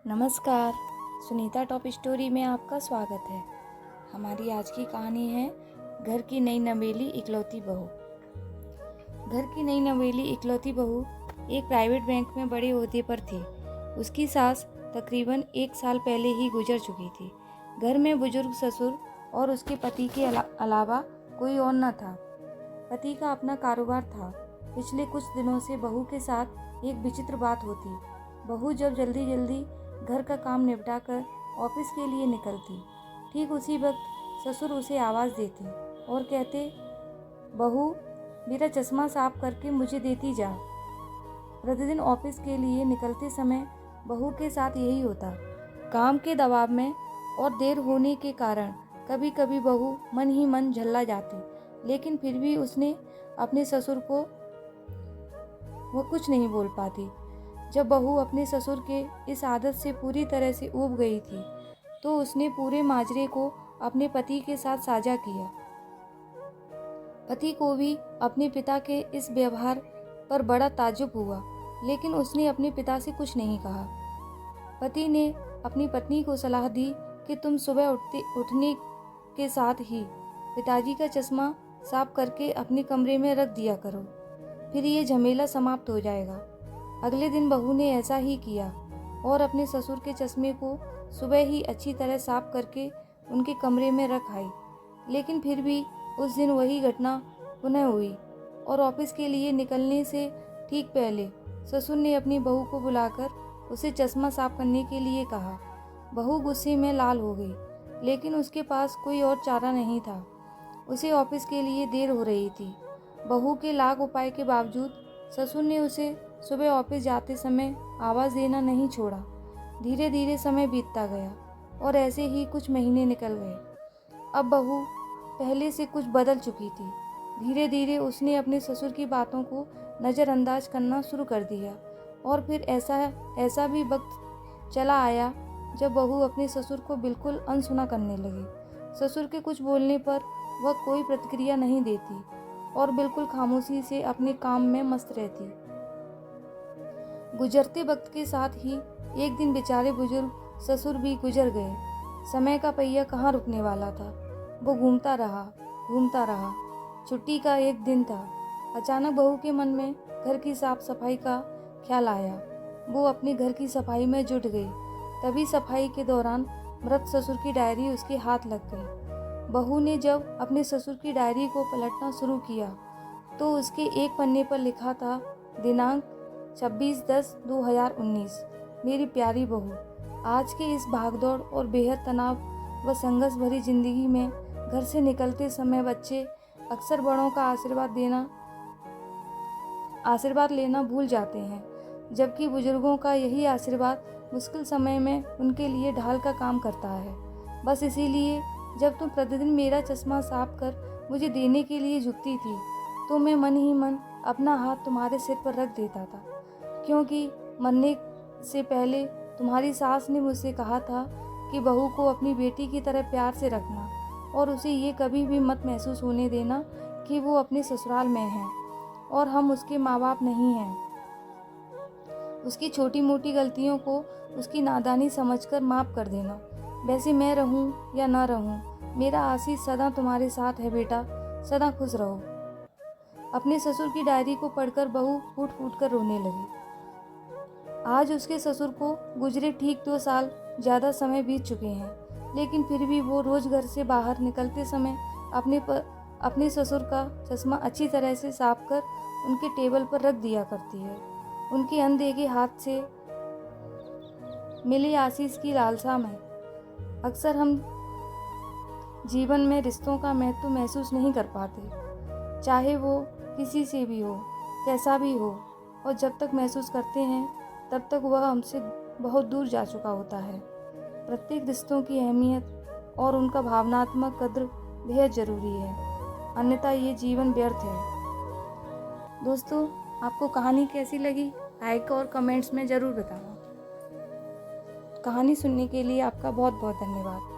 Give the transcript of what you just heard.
नमस्कार। Sunita top story में आपका स्वागत है। हमारी आज की कहानी है घर की नई नवेली इकलौती बहू। घर की नई नवेली इकलौती बहू एक प्राइवेट बैंक में बड़े ओहदे पर थी। उसकी सास तकरीबन 1 साल पहले ही गुजर चुकी थी। घर में बुजुर्ग ससुर और उसके पति के अलावा कोई और न था। पति का अपना कारोबार था। पिछले कुछ दिनों से बहू के साथ एक विचित्र बात होती। बहू जब जल्दी जल्दी घर का काम निपटाकर ऑफिस के लिए निकलती, ठीक उसी वक्त ससुर उसे आवाज़ देते और कहते, बहू मेरा चश्मा साफ करके मुझे देती जा। प्रतिदिन ऑफिस के लिए निकलते समय बहू के साथ यही होता। काम के दबाव में और देर होने के कारण कभी कभी बहू मन ही मन झल्ला जाती, लेकिन फिर भी उसने अपने ससुर को वो कुछ नहीं बोल पाती। जब बहू अपने ससुर के इस आदत से पूरी तरह से ऊब गई थी, तो उसने पूरे माजरे को अपने पति के साथ साझा किया। पति को भी अपने पिता के इस व्यवहार पर बड़ा ताज्जुब हुआ, लेकिन उसने अपने पिता से कुछ नहीं कहा। पति ने अपनी पत्नी को सलाह दी कि तुम सुबह उठने के साथ ही पिताजी का चश्मा साफ करके अपने कमरे में रख दिया करो, फिर ये झमेला समाप्त हो जाएगा। अगले दिन बहू ने ऐसा ही किया और अपने ससुर के चश्मे को सुबह ही अच्छी तरह साफ करके उनके कमरे में रख आई। लेकिन फिर भी उस दिन वही घटना पुनः हुई और ऑफिस के लिए निकलने से ठीक पहले ससुर ने अपनी बहू को बुलाकर उसे चश्मा साफ करने के लिए कहा। बहू गुस्से में लाल हो गई, लेकिन उसके पास कोई और चारा नहीं था। उसे ऑफिस के लिए देर हो रही थी। बहू के लाख उपाय के बावजूद ससुर ने उसे सुबह ऑफिस जाते समय आवाज़ देना नहीं छोड़ा। धीरे धीरे समय बीतता गया और ऐसे ही कुछ महीने निकल गए। अब बहू पहले से कुछ बदल चुकी थी। धीरे धीरे उसने अपने ससुर की बातों को नज़रअंदाज करना शुरू कर दिया और फिर ऐसा भी वक्त चला आया जब बहू अपने ससुर को बिल्कुल अनसुना करने लगी। ससुर के कुछ बोलने पर वह कोई प्रतिक्रिया नहीं देती और बिल्कुल खामोशी से अपने काम में मस्त रहती। गुजरते वक्त के साथ ही एक दिन बेचारे बुजुर्ग ससुर भी गुजर गए। समय का पहिया कहाँ रुकने वाला था। वो घूमता रहा। छुट्टी का एक दिन था। अचानक बहू के मन में घर की साफ सफाई का ख्याल आया। वो अपने घर की सफाई में जुट गई। तभी सफाई के दौरान मृत ससुर की डायरी उसके हाथ लग गई। बहू ने जब अपने ससुर की डायरी को पलटना शुरू किया तो उसके एक पन्ने पर लिखा था, दिनांक 26/10/2019। मेरी प्यारी बहू, आज के इस भागदौड़ और बेहद तनाव व संघर्ष भरी जिंदगी में घर से निकलते समय बच्चे अक्सर बड़ों का आशीर्वाद लेना भूल जाते हैं, जबकि बुजुर्गों का यही आशीर्वाद मुश्किल समय में उनके लिए ढाल का काम करता है। बस इसीलिए जब तुम प्रतिदिन मेरा चश्मा साफ कर मुझे देने के लिए झुकती थी, तो मैं मन ही मन अपना हाथ तुम्हारे सिर पर रख देता था, क्योंकि मरने से पहले तुम्हारी सास ने मुझसे कहा था कि बहू को अपनी बेटी की तरह प्यार से रखना और उसे ये कभी भी मत महसूस होने देना कि वो अपने ससुराल में है और हम उसके माँ बाप नहीं हैं। उसकी छोटी मोटी गलतियों को उसकी नादानी समझकर माफ़ कर देना। वैसे मैं रहूं या ना रहूं, मेरा आशीष सदा तुम्हारे साथ है बेटा, सदा खुश रहो। अपने ससुर की डायरी को पढ़कर बहू फूट फूट कर रोने लगी। आज उसके ससुर को गुजरे ठीक 2 साल ज़्यादा समय बीत चुके हैं, लेकिन फिर भी वो रोज़ घर से बाहर निकलते समय अपने ससुर का चश्मा अच्छी तरह से साफ कर उनके टेबल पर रख दिया करती है। उनके अनदेखे हाथ से मिले आशीष की लालसा में अक्सर हम जीवन में रिश्तों का महत्व महसूस नहीं कर पाते, चाहे वो किसी से भी हो, कैसा भी हो, और जब तक महसूस करते हैं तब तक वह हमसे बहुत दूर जा चुका होता है। प्रत्येक रिश्तों की अहमियत और उनका भावनात्मक कद्र बेहद ज़रूरी है, अन्यथा ये जीवन व्यर्थ है। दोस्तों, आपको कहानी कैसी लगी लाइक और कमेंट्स में ज़रूर बताना। कहानी सुनने के लिए आपका बहुत बहुत धन्यवाद।